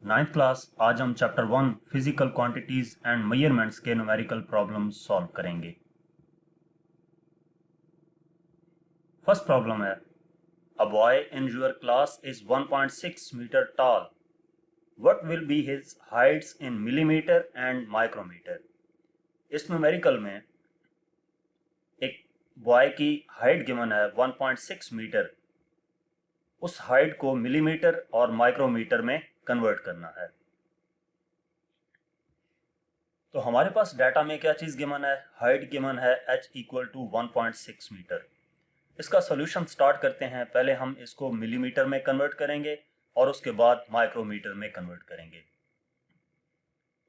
Ninth class. आज हम chapter 1 physical quantities and measurements के न्यूमेरिकल प्रॉब्लम सॉल्व करेंगे। फर्स्ट प्रॉब्लम है, a boy in your class is 1.6 metre tall. What will be his heights in millimetre and micrometre. इस numerical में एक boy की height given है 1.6 metre. उस height को मिलीमीटर और माइक्रोमीटर में कन्वर्ट करना है। तो हमारे पास डाटा में क्या चीज गिवन है, हाइट गिवन है h इक्वल टू 1.6 मीटर। इसका सोल्यूशन स्टार्ट करते हैं। पहले हम इसको मिलीमीटर में कन्वर्ट करेंगे और उसके बाद माइक्रोमीटर में कन्वर्ट करेंगे।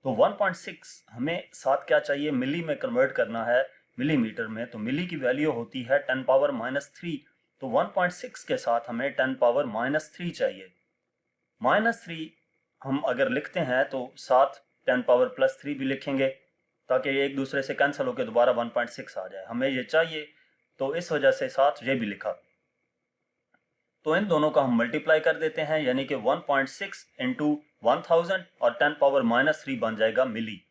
तो 1.6 हमें साथ क्या चाहिए, मिली में कन्वर्ट करना है मिलीमीटर में। तो मिली की वैल्यू होती है 10 पावर -3। तो 1.6 के साथ हमें 10 पावर -3 चाहिए। -3 हम अगर लिखते हैं तो साथ 10 पावर +3 भी लिखेंगे ताकि ये एक दूसरे से कैंसिल होकर दोबारा 1.6 आ जाए। हमें ये चाहिए तो इस वजह से साथ ये भी लिखा। तो इन दोनों का हम मल्टीप्लाई कर देते हैं, यानी कि 1.6 इंटू 1000 और 10 पावर -3 बन जाएगा मिली।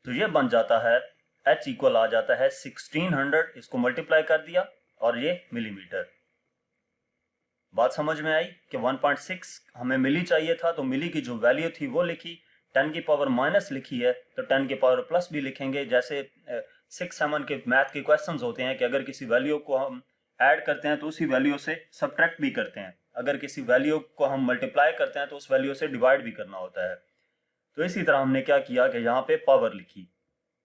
तो ये बन जाता है h इक्वल आ जाता है 1600। इसको मल्टीप्लाई कर दिया और ये मिलीमीटर। बात समझ में आई कि 1.6 हमें मिली चाहिए था, तो मिली की जो वैल्यू थी वो लिखी, 10 की पावर माइनस लिखी है तो 10 की पावर प्लस भी लिखेंगे। जैसे 6-7 के मैथ के क्वेश्चंस होते हैं कि अगर किसी वैल्यू को हम ऐड करते हैं तो उसी वैल्यू से सब्ट्रैक्ट भी करते हैं, अगर किसी वैल्यू को हम मल्टीप्लाई करते हैं तो उस वैल्यू से डिवाइड भी करना होता है। तो इसी तरह हमने क्या किया कि यहाँ पे पावर लिखी।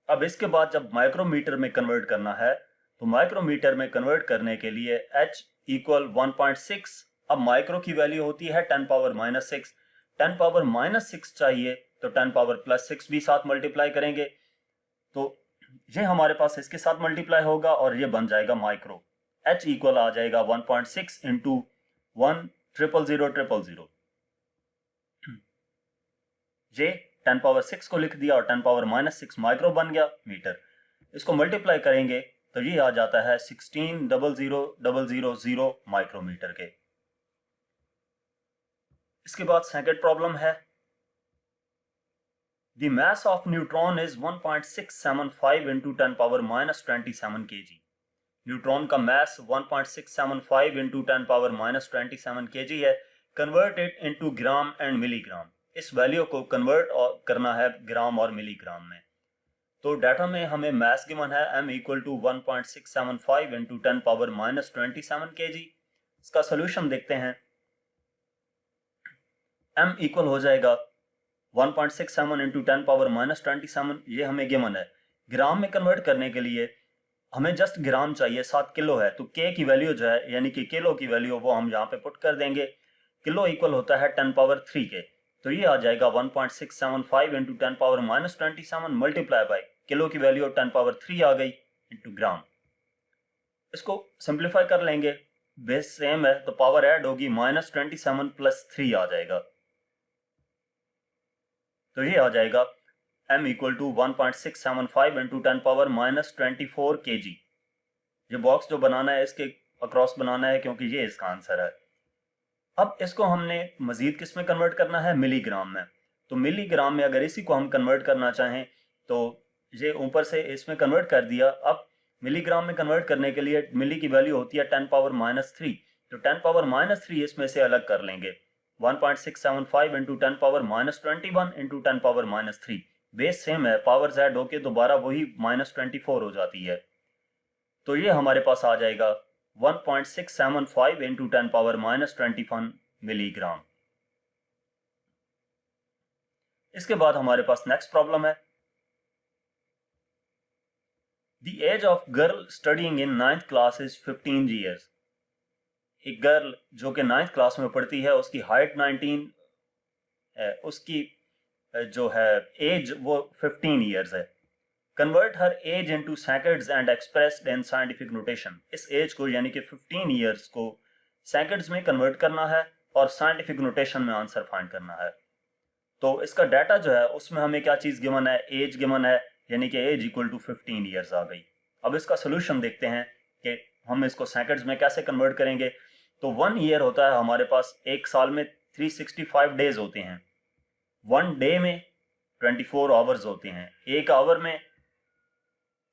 अब इसके बाद जब माइक्रोमीटर में कन्वर्ट करना है तो माइक्रोमीटर में कन्वर्ट करने के लिए h इक्वल 1.6। अब माइक्रो की वैल्यू होती है 10 पावर -6। 10 पावर -6 चाहिए तो 10 पावर +6 भी साथ मल्टीप्लाई करेंगे। तो ये हमारे पास इसके साथ मल्टीप्लाई होगा और ये बन जाएगा माइक्रो। h इक्वल आ जाएगा 1.6 इंटू 1,000,000,000। ये 10 पावर 6 को लिख दिया और 10 पावर -6 माइक्रो बन गया मीटर। इसको मल्टीप्लाई करेंगे तो ये आ जाता है 16,000,000 माइक्रोमीटर के। इसके बाद सेकंड प्रॉब्लम है, the mass of neutron is 1.675 into 10 power -27 kg। Neutron का मास 1.675 इंटू 10 पावर -27 kg है। Convert it into gram and milligram. इस वैल्यू को कन्वर्ट करना है ग्राम और मिलीग्राम में। तो डाटा में हमें मास गिवन है m equal to 1.675 into 10 power -27 kg। इसका सोल्यूशन देखते हैं। m इक्वल हो जाएगा 1.67 इंटू 10 पावर -27, ये हमें गिवन है। ग्राम में कन्वर्ट करने के लिए हमें जस्ट ग्राम चाहिए, 7 किलो है तो k की वैल्यू जो है यानी कि किलो की वैल्यू वो हम यहाँ पे पुट कर देंगे। किलो इक्वल होता है 10 पावर 3 के। तो ये आ जाएगा 1.675 into 10 power -27 multiply by kilo की वैल्यू 10 पावर 3 आ गई इंटू ग्राम। इसको सिंप्लीफाई कर लेंगे, बेस सेम है तो पावर ऐड होगी, -27 + 3 आ जाएगा। तो ये आ जाएगा m equal to 1.675 into 10 power -24 kg। ये बॉक्स जो बनाना है इसके अक्रॉस बनाना है क्योंकि ये इसका आंसर है। अब इसको हमने मजीद किस में कन्वर्ट करना है, मिलीग्राम में। तो मिलीग्राम में अगर इसी को हम कन्वर्ट करना चाहें तो ये ऊपर से इसमें कन्वर्ट कर दिया। अब मिलीग्राम में कन्वर्ट करने के लिए मिली की वैल्यू होती है 10 पावर -3। तो 10 पावर -3 इसमें से अलग कर लेंगे। 1.675 into 10 power -21 into 10 power -3, base same है, पावर जेड होके दोबारा वही -24 हो जाती है। तो ये हमारे पास आ जाएगा 1.675 इंटू 10 पावर -21 मिलीग्राम। इसके बाद हमारे पास नेक्स्ट प्रॉब्लम है, the age of girl studying in 9th class is 15 years। एक गर्ल जो कि 9th क्लास में पढ़ती है, उसकी हाइट 19 है, उसकी जो है एज वो 15 ईयर्स है। Convert her age into seconds and expressed in scientific notation. इस एज को यानी कि 15 ईयर्स को सेकंड्स में कन्वर्ट करना है और साइंटिफिक नोटेशन में आंसर फाइंड करना है। तो इसका डाटा जो है उसमें हमें क्या चीज गिवन है, एज गिवन है, यानी कि एज इक्वल टू 15 ईयर्स आ गई। अब इसका सोल्यूशन देखते हैं कि हम इसको सेकंड्स में कैसे कन्वर्ट करेंगे। तो 1 ईयर होता है हमारे पास, एक साल में 365 डेज होते हैं। 1 डे में 24 आवर्स होते हैं, 1 आवर में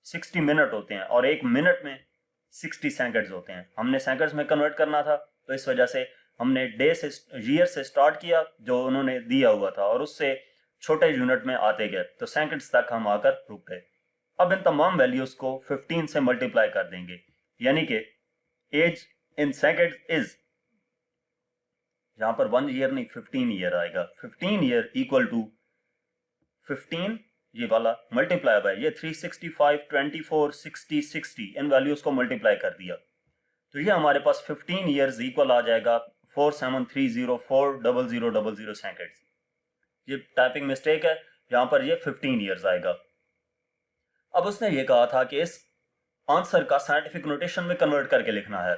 60 मिनट होते हैं और 1 मिनट में 60 सेकंड्स होते हैं। हमने सेकंड्स में कन्वर्ट करना था, तो इस वजह से हमने डे से ईयर से स्टार्ट किया जो उन्होंने दिया हुआ था और उससे छोटे यूनिट में आते गए, तो सेकंड्स तक हम आकर रुक गए। अब इन तमाम वैल्यूज को 15 से मल्टीप्लाई कर देंगे, यानी कि एज इन सेकंड्स इज, यहां पर 1 ईयर नहीं 15 ईयर आएगा। 15 ईयर इक्वल टू 15 ये वाला मल्टीप्लाई बाय ये 365, 24, 60, 60 इन वैल्यूज को मल्टीप्लाई कर दिया, तो ये हमारे पास 15 ईयर्स इक्वल आ जाएगा 4730400000 सेकंड्स। ये टाइपिंग मिस्टेक है, यहाँ पर ये 15 ईयर्स आएगा। अब उसने ये कहा था कि इस आंसर का साइंटिफिक नोटेशन में कन्वर्ट करके लिखना है,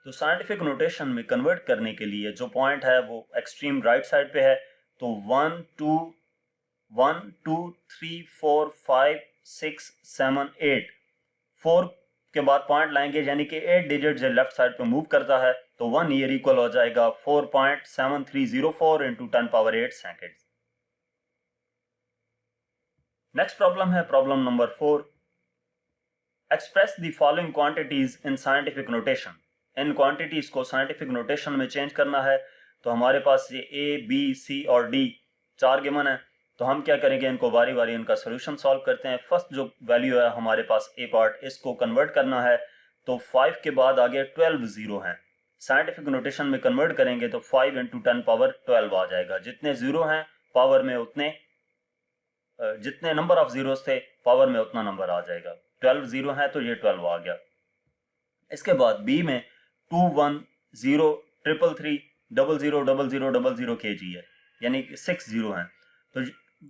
तो साइंटिफिक नोटेशन में कन्वर्ट करने के लिए जो पॉइंट है वो एक्सट्रीम राइट साइड पे है, तो 1 2 3 4 5 6 7 8 4 के बाद पॉइंट लाएंगे, यानी कि 8 डिजिट जो लेफ्ट साइड पे मूव करता है, तो 1 ईयर इक्वल हो जाएगा 4.7304 into 10 power 8 second. Next problem है problem number 4। Express the following quantities in scientific notation. इन क्वांटिटीज को साइंटिफिक नोटेशन में चेंज करना है, तो हमारे पास ये ए बी सी और डी 4 गिवन है, तो हम क्या करेंगे, इनको बारी बारी इनका सोल्यूशन सॉल्व करते हैं। फर्स्ट जो वैल्यू है हमारे पास ए पार्ट, इसको कन्वर्ट करना है, तो 5 के बाद आगे 12 जीरो हैं। साइंटिफिक नोटेशन में कन्वर्ट करेंगे तो 5 इंटू 10 पावर 12 आ जाएगा। जितने जीरो हैं पावर में उतने, जितने नंबर ऑफ जीरोस थे पावर में उतना नंबर आ जाएगा। 12 जीरो है तो ये 12 आ गया। इसके बाद बी में 2 1 0 3 3 0 0 0 0 0 0 kg है, यानी कि 6 जीरो हैं। तो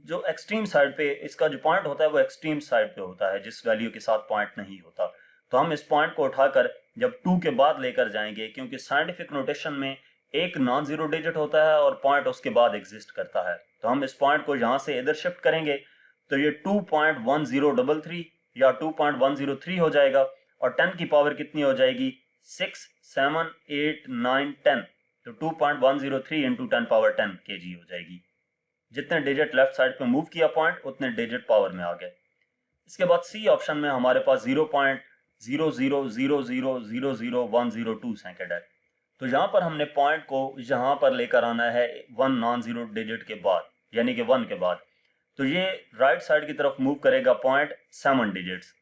जो एक्सट्रीम साइड पे इसका जो पॉइंट होता है वो एक्सट्रीम साइड पे होता है, जिस वैल्यू के साथ पॉइंट नहीं होता। तो हम इस पॉइंट को उठाकर जब 2 के बाद लेकर जाएंगे, क्योंकि साइंटिफिक नोटेशन में एक नॉन जीरो डिजिट होता है और पॉइंट उसके बाद एग्जिस्ट करता है, तो हम इस पॉइंट को यहाँ से इधर शिफ्ट करेंगे तो ये 2.1033 या 2.103 हो जाएगा, और 10 की पावर कितनी हो जाएगी, 6 7 8 9 10, तो 2.103 इंटू 10 पावर 10 kg हो जाएगी। जितने डिजिट लेफ्ट साइड पे मूव किया पॉइंट, उतने डिजिट पावर में आ गए। इसके बाद सी ऑप्शन में हमारे पास 0.000000102 सेकंड है, तो यहाँ पर हमने पॉइंट को यहाँ पर लेकर आना है 1 नॉन जीरो डिजिट के बाद, यानी कि 1 के बाद, तो ये राइट साइड की तरफ मूव करेगा पॉइंट 7 डिजिट्स।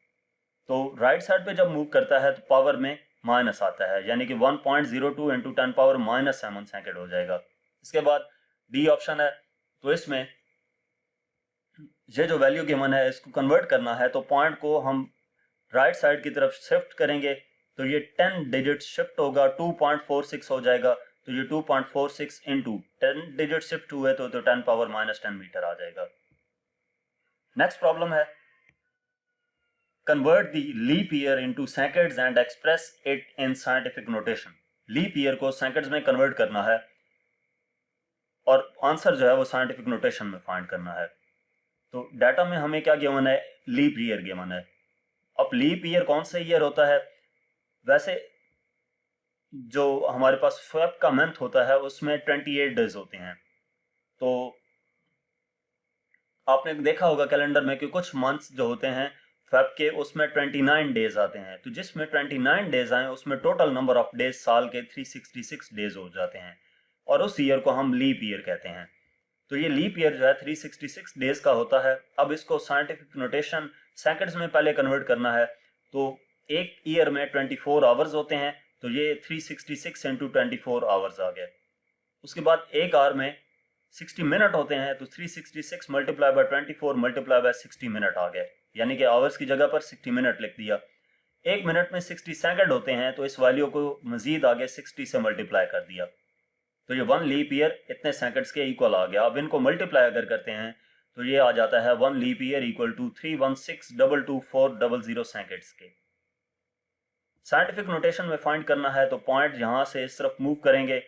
तो राइट साइड पे जब मूव करता है तो पावर में माइनस आता है, यानी कि 1.02 इंटू 10 पावर -7 सेकंड हो जाएगा। इसके बाद डी ऑप्शन है, तो इसमें ये जो वैल्यू गिवन है इसको कन्वर्ट करना है, तो पॉइंट को हम राइट साइड की तरफ शिफ्ट करेंगे तो ये 10 डिजिट शिफ्ट होगा, 2.46 हो जाएगा। तो ये 2.46 इंटू 10 डिजिट शिफ्ट हुए तो 10 पावर -10 मीटर आ जाएगा। नेक्स्ट प्रॉब्लम है, convert the leap year into seconds and express it in scientific notation. Leap year को सेकंड्स में कन्वर्ट करना है और आंसर जो है वो साइंटिफिक नोटेशन में फाइंड करना है। तो डाटा में हमें क्या गिवन है, लीप ईयर गिवन है। अब लीप ईयर कौन सा ईयर होता है, वैसे जो हमारे पास फेब का मंथ होता है उसमें 28 डेज होते हैं। तो आपने देखा होगा कैलेंडर में कि कुछ मंथ्स जो होते हैं फेब के, उसमें 29 डेज आते हैं। तो जिसमें 29 डेज आए उसमें टोटल नंबर ऑफ डेज साल के 366 डेज हो जाते हैं, और उस ईयर को हम लीप ईयर कहते हैं। तो ये लीप ईयर जो है 366 डेज का होता है। अब इसको साइंटिफिक नोटेशन सेकंड्स में पहले कन्वर्ट करना है, तो एक ईयर में 24 आवर्स होते हैं, तो ये 366 इंटू 24 आवर्स आ गए। उसके बाद एक आवर में 60 मिनट होते हैं, तो 366 multiply by 24 multiply by 60 minute आ गए, यानी कि आवर्स की जगह पर 60 मिनट लिख दिया। एक मिनट में 60 सेकंड होते हैं, तो इस वैल्यू को मजीद आगे 60 से मल्टीप्लाई कर दिया, तो ये 1 लीप ईयर इतने सेकंड्स के इक्वल आ गया। अब इनको मल्टीप्लाई अगर करते हैं तो ये आ जाता है 1 leap year equal to 316222400 seconds के। साइंटिफिक नोटेशन में फाइंड करना है, तो पॉइंट यहां से इस तरफ मूव करेंगे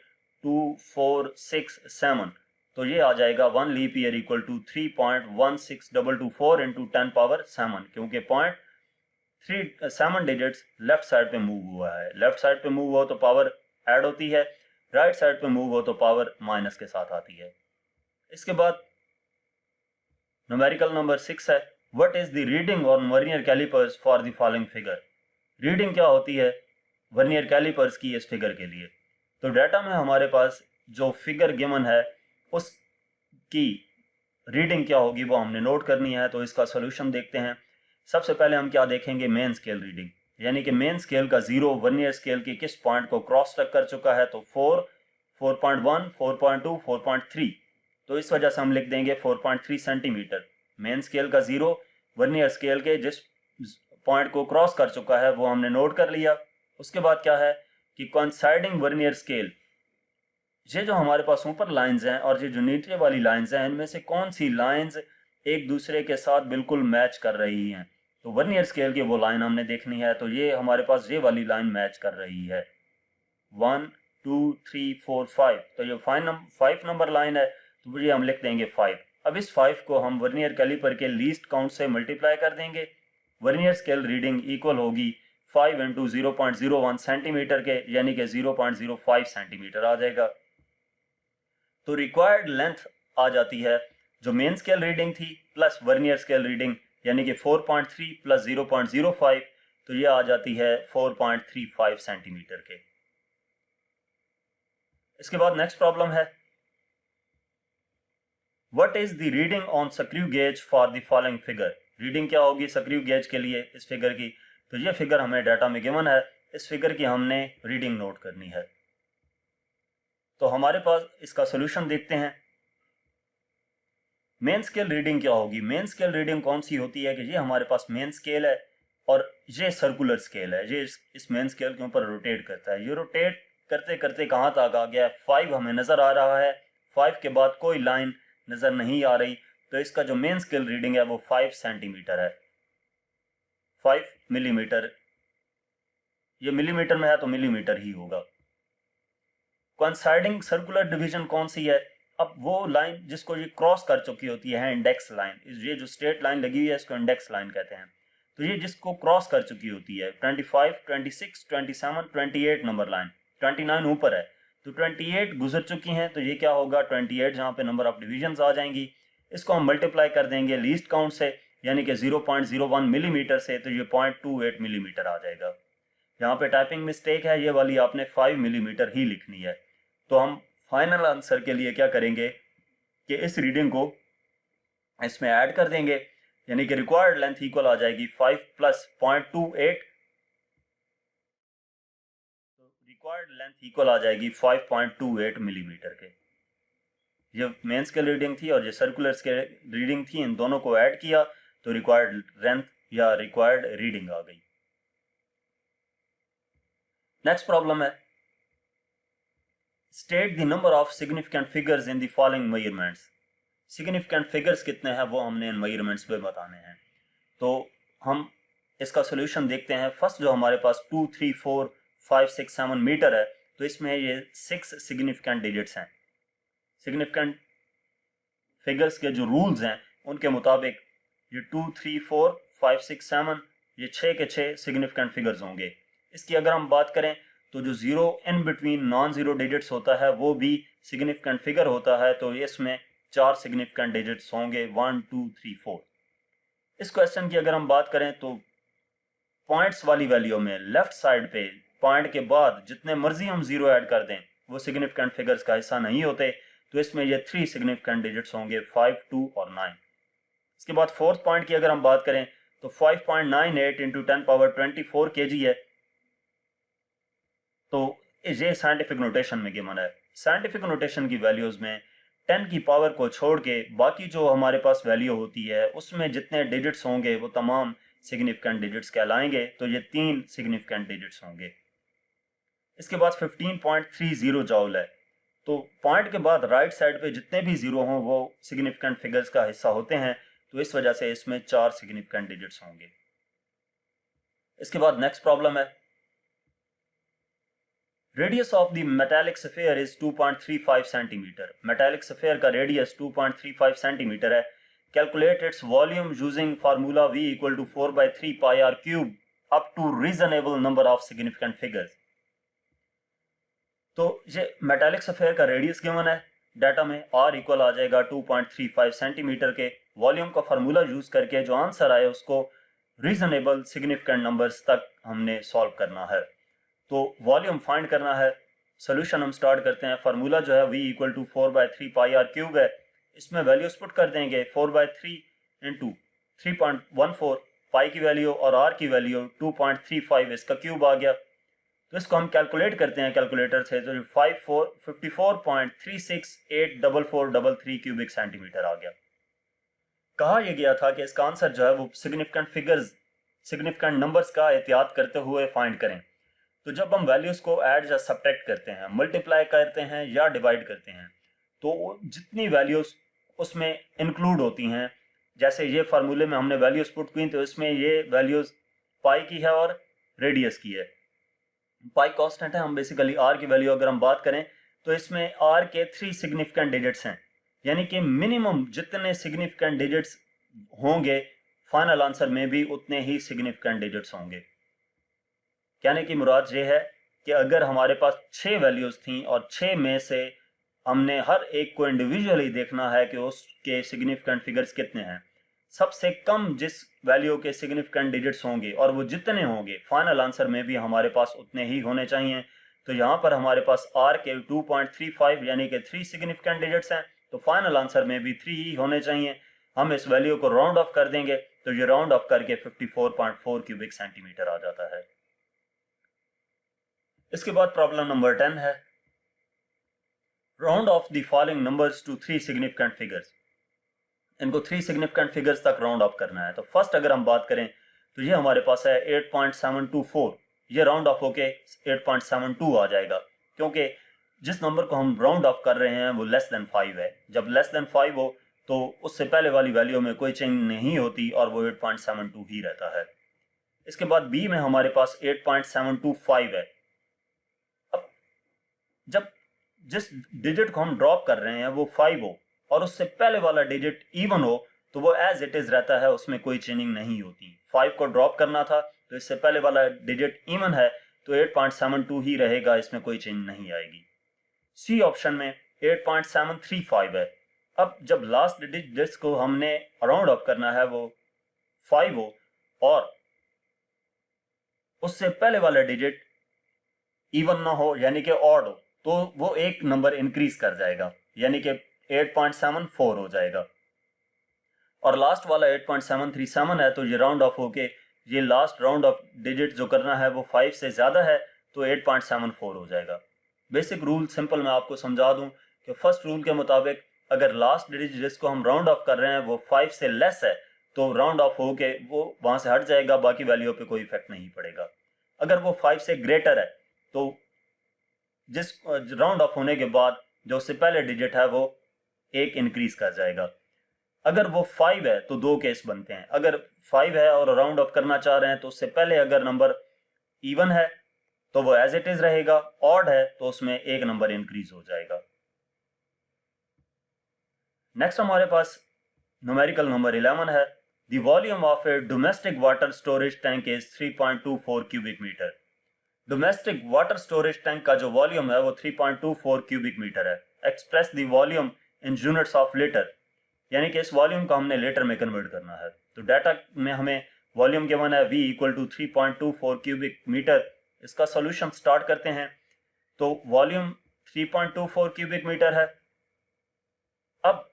2 4 6 7, तो ये आ जाएगा 1 leap year equal to 3.16224 into 10 power 7, क्योंकि पॉइंट 7 डिजिट्स लेफ्ट साइड पे मूव हुआ है। लेफ्ट साइड पे मूव हो तो पावर ऐड होती है, राइट साइड पे मूव हो तो पावर माइनस के साथ आती है। इसके बाद न्यूमेरिकल नंबर 6 है, what is the reading on vernier callipers for the following figure. Reading क्या होती है वर्नियर कैलिपर्स की इस फिगर के लिए। तो डाटा में हमारे पास जो फिगर गिवन है उसकी रीडिंग क्या होगी वो हमने नोट करनी है। तो इसका सोल्यूशन देखते हैं। सबसे पहले हम क्या देखेंगे, मेन स्केल रीडिंग, यानी कि मेन स्केल का 0 वर्नियर स्केल के किस पॉइंट को क्रॉस टच कर चुका है। तो 4, 4.1, 4.2, 4.3। तो इस वजह से हम लिख देंगे 4.3 सेंटीमीटर। मेन स्केल का 0 वर्नियर स्केल के जिस पॉइंट को क्रॉस कर चुका है वो हमने नोट कर लिया। उसके बाद क्या है कि कोइंसाइडिंग वर्नियर स्केल, ये जो हमारे पास ऊपर लाइंस हैं और ये जो नीचे वाली लाइंस हैं, इनमें से कौन सी लाइंस एक दूसरे के साथ बिल्कुल मैच कर रही हैं। तो वर्नियर स्केल की वो लाइन हमने देखनी है। तो ये हमारे पास ये वाली लाइन मैच कर रही है 1, 2, 3, 4, 5। तो ये 5 नंबर लाइन है, तो ये हम लिख देंगे 5। अब इस 5 को हम वर्नियर कैलिपर के लीस्ट काउंट से मल्टीप्लाई कर देंगे। वर्नियर स्केल रीडिंग इक्वल होगी 5 इंटू 0.01 सेंटीमीटर के, यानी कि 0.05 सेंटीमीटर आ जाएगा। तो रिक्वायर्ड लेंथ आ जाती है जो मेन स्केल रीडिंग थी प्लस वर्नियर स्केल रीडिंग, यानी कि 4.3 प्लस 0.05, तो ये आ जाती है 4.35 सेंटीमीटर के। इसके बाद नेक्स्ट प्रॉब्लम है, what is the reading on screw gauge for the following figure. Reading क्या होगी स्क्रू गेज के लिए इस फिगर की। तो ये फिगर हमें डाटा में गिवन है, इस फिगर की हमने रीडिंग नोट करनी है। तो हमारे पास इसका सोल्यूशन देखते हैं। मेन स्केल रीडिंग क्या होगी, मेन स्केल रीडिंग कौन सी होती है कि ये हमारे पास मेन स्केल है और ये सर्कुलर स्केल है, ये इस मेन स्केल के ऊपर रोटेट करता है। ये रोटेट करते करते कहाँ तक आ गया, 5 हमें नजर आ रहा है, 5 के बाद कोई लाइन नजर नहीं आ रही। तो इसका जो मेन स्केल रीडिंग है वो 5 सेंटीमीटर है, 5 मिलीमीटर। ये मिलीमीटर में है तो मिलीमीटर ही होगा। कोइंसाइडिंग सर्कुलर डिवीजन कौन सी है, अब वो लाइन जिसको ये क्रॉस कर चुकी होती है इंडेक्स लाइन, ये जो स्ट्रेट लाइन लगी हुई है इसको इंडेक्स लाइन कहते हैं। तो ये जिसको क्रॉस कर चुकी होती है 25, 26, 27, 28 नंबर लाइन, 29 ऊपर है तो 28 गुजर चुकी हैं। तो ये क्या होगा 28 जहाँ पे नंबर ऑफ डिविजन आ जाएंगी, इसको हम मल्टीप्लाई कर देंगे लीस्ट काउंट से, यानी कि 0.01 मिलीमीटर से, तो ये 0.28 मिलीमीटर आ जाएगा। यहाँ पे टाइपिंग मिस्टेक है, ये वाली आपने 5 मिलीमीटर ही लिखनी है। तो हम फाइनल आंसर के लिए क्या करेंगे कि इस रीडिंग को इसमें ऐड कर देंगे, यानी कि रिक्वायर्ड लेंथ इक्वल आ जाएगी 5 प्लस 0.28, तो रिक्वायर्ड लेंथ इक्वल आ जाएगी 5.28 मिलीमीटर के। ये मेन स्केल रीडिंग थी और ये सर्कुलर स्केल रीडिंग थी, इन दोनों को ऐड किया तो रिक्वायर्ड लेंथ या रिक्वायर्ड रीडिंग आ गई। नेक्स्ट प्रॉब्लम है, state the number of significant figures in the following measurements. Significant figures कितने हैं वो हमने इन मेजरमेंट्स में बताने हैं। तो हम इसका सोल्यूशन देखते हैं। फर्स्ट जो हमारे पास 2, 3, 4, 5, 6, 7 मीटर है, तो इसमें ये 6 सिग्निफिकेंट डिजिट्स हैं। सिग्निफिकेंट फिगर्स के जो रूल्स हैं उनके मुताबिक ये 2, 3, 4, 5, 6, 7 ये 6 के 6 सिग्निफिकेंट फिगर्स होंगे। इसकी अगर हम बात करें तो जो 0 in between non zero digits होता है वो भी सिग्निफिकेंट फिगर होता है। तो इसमें 4 सिग्निफिकेंट डिजिट्स होंगे 1, 2, 3, 4। इस क्वेश्चन की अगर हम बात करें तो पॉइंट्स वाली वैल्यू में लेफ्ट साइड पे पॉइंट के बाद जितने मर्जी हम 0 ऐड कर दें वो सिग्निफिकेंट फिगर्स का हिस्सा नहीं होते। तो इसमें ये 3 सिग्निफिकेंट डिजिट्स होंगे 5, 2 और 9। इसके बाद फोर्थ पॉइंट की अगर हम बात करें तो 5.98 इंटू 10⁻24 kg है। तो ये साइंटिफिक नोटेशन में गिवन है। साइंटिफिक नोटेशन की वैल्यूज में 10 की पावर को छोड़ के बाकी जो हमारे पास वैल्यू होती है उसमें जितने डिजिट्स होंगे वो तमाम सिग्निफिकेंट डिजिट्स कहलाएंगे। तो ये 3 सिग्निफिकेंट डिजिट्स होंगे। इसके बाद 15.30 जॉल है। तो पॉइंट के बाद राइट साइड पे जितने भी जीरो हों वो सिग्निफिकेंट फिगर्स का हिस्सा होते हैं। तो इस वजह से इसमें 4 सिग्निफिकेंट डिजिट्स होंगे। इसके बाद नेक्स्ट प्रॉब्लम है, radius of the metallic sphere is 2.35 centimetre. Metallic sphere का रेडियस 2.35 सेंटीमीटर है। Calculate its volume using formula V equal to 4/3 pi r cube up to reasonable number of significant figures. तो ये metallic sphere का radius given है, data में r equal आ जाएगा 2.35 centimetre के। वॉल्यूम का फार्मूला यूज करके जो आंसर आए उसको रीजनेबल सिग्निफिकेंट नंबर्स तक हमने सॉल्व करना है। तो वॉल्यूम फाइंड करना है। सोल्यूशन हम स्टार्ट करते हैं। फार्मूला जो है v equal to 4/3 pi R cube है। इसमें वैल्यूज पुट कर देंगे 4/3 इंटू 3.14 पाई की वैल्यू और r की वैल्यू 2.35, इसका क्यूब आ गया। तो इसको हम कैलकुलेट करते हैं कैलकुलेटर से, तो 54.3684433 क्यूबिक सेंटीमीटर आ गया। कहा यह गया था कि इसका आंसर जो है वो सिग्निफिकेंट नंबर्स का एहतियात करते हुए फाइंड करें। तो जब हम वैल्यूज को ऐड या सब्ट्रैक्ट करते हैं, मल्टीप्लाई करते हैं या डिवाइड करते हैं, तो जितनी वैल्यूज उसमें इंक्लूड होती हैं, जैसे ये फार्मूले में हमने वैल्यूज पुट की तो इसमें ये वैल्यूज पाई की है और रेडियस की है। पाई कांस्टेंट है, हम बेसिकली आर की वैल्यू अगर हम बात करें तो इसमें आर के 3 सिग्निफिकेंट डिजिट्स हैं, यानी कि मिनिमम जितने सिग्निफिकेंट डिजिट्स होंगे फाइनल आंसर में भी उतने ही सिग्निफिकेंट डिजिट्स होंगे। कहने की मुराद ये है कि अगर हमारे पास 6 वैल्यूज थी और 6 में से हमने हर एक को इंडिविजुअली देखना है कि उसके सिग्निफिकेंट फिगर्स कितने हैं, सबसे कम जिस वैल्यू के सिग्निफिकेंट डिजिट्स होंगे और वो जितने होंगे फाइनल आंसर में भी हमारे पास उतने ही होने चाहिए। तो यहाँ पर हमारे पास आर के 2.35 यानी कि 3 सिग्निफिकेंट डिजिट्स हैं, तो फाइनल आंसर में भी 3 ही होने चाहिए। हम इस वैल्यू को राउंड ऑफ कर देंगे तो ये राउंड ऑफ करके 54.4 क्यूबिक सेंटीमीटर आ जाता है। इसके बाद प्रॉब्लम नंबर 10 है, round off the following numbers to 3 significant figures. इनको 3 सिग्निफिकेंट फिगर्स तक राउंड ऑफ करना है। तो फर्स्ट अगर हम बात करें तो ये हमारे पास है 8.724, ये राउंड ऑफ होके 8.72 आ जाएगा, क्योंकि जिस नंबर को हम राउंड ऑफ कर रहे हैं वो लेस देन 5 है। जब लेस देन 5 हो तो उससे पहले वाली वैल्यू में कोई चेंज नहीं होती और वो 8.72 ही रहता है। इसके बाद बी में हमारे पास 8.725 है। अब जब जिस डिजिट को हम ड्रॉप कर रहे हैं वो 5 हो और उससे पहले वाला डिजिट इवन हो तो वो एज इट इज रहता है, उसमें कोई चेंजिंग नहीं होती। 5 को ड्रॉप करना था तो इससे पहले वाला डिजिट इवन है तो 8.72 ही रहेगा, इसमें कोई चेंज नहीं आएगी। सी ऑप्शन में 8.735 है। अब जब लास्ट डिजिट जिसको हमने राउंड ऑफ करना है वो 5 हो और उससे पहले वाला डिजिट इवन ना हो यानी कि ऑड हो, तो वो एक नंबर इंक्रीज कर जाएगा यानी कि 8.74 हो जाएगा। और लास्ट वाला 8.737 है, तो ये राउंड ऑफ होके ये लास्ट राउंड ऑफ डिजिट जो करना है वो 5 से ज्यादा है तो 8.74 हो जाएगा। बेसिक रूल सिंपल मैं आपको समझा दूं कि फर्स्ट रूल के मुताबिक अगर लास्ट डिजिट जिसको हम राउंड ऑफ कर रहे हैं वो 5 से लेस है तो राउंड ऑफ होके वो वहां से हट जाएगा, बाकी वैल्यू पे कोई इफेक्ट नहीं पड़ेगा। अगर वो 5 से ग्रेटर है तो जिस राउंड ऑफ होने के बाद जो उससे पहले डिजिट है वो एक इंक्रीज कर जाएगा। अगर वो 5 है तो 2 केस बनते हैं। अगर 5 है और राउंड ऑफ करना चाह रहे हैं तो उससे पहले अगर नंबर इवन है तो वो एज इट इज रहेगा, ऑड है तो उसमें एक नंबर इंक्रीज हो जाएगा। नेक्स्ट हमारे पास न्यूमेरिकल नंबर 11 है, the volume of a domestic water storage tank is 3.24 cubic metre. Domestic water storage tank का जो वॉल्यूम है वो 3.24 क्यूबिक मीटर है। Express the volume in units of litre, यानी कि इस वॉल्यूम को हमने लीटर में कन्वर्ट करना है। तो डाटा में हमें वॉल्यूम गिवन है v equal to 3.24 cubic metre. इसका सॉल्यूशन स्टार्ट करते हैं। तो वॉल्यूम 3.24 क्यूबिक मीटर है। अब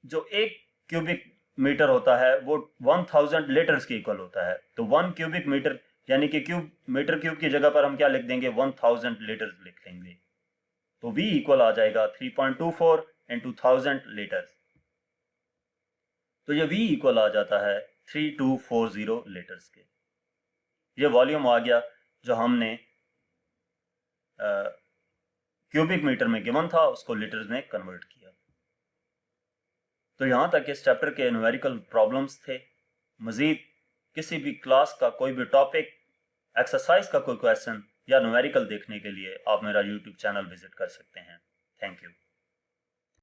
जो 1 क्यूबिक मीटर होता है वो 1000 लीटर्स के इक्वल होता है। तो 1 क्यूबिक मीटर यानी कि मीटर क्यूब की जगह पर हम क्या लिख देंगे, 1000 लीटर्स लिख लेंगे। तो v इक्वल आ जाएगा 3.24 इंटू 1000 लीटर्स। तो ये v इक्वल आ जाता है 3240 लीटर्स के। ये वॉल्यूम आ गया जो हमने क्यूबिक मीटर में गिवन था उसको लीटर्स में कन्वर्ट किया। तो यहाँ तक इस चैप्टर के न्यूमेरिकल प्रॉब्लम्स थे। मजीद किसी भी क्लास का कोई भी टॉपिक, एक्सरसाइज का कोई क्वेश्चन या न्यूमेरिकल देखने के लिए आप मेरा यूट्यूब चैनल विजिट कर सकते हैं। Thank you.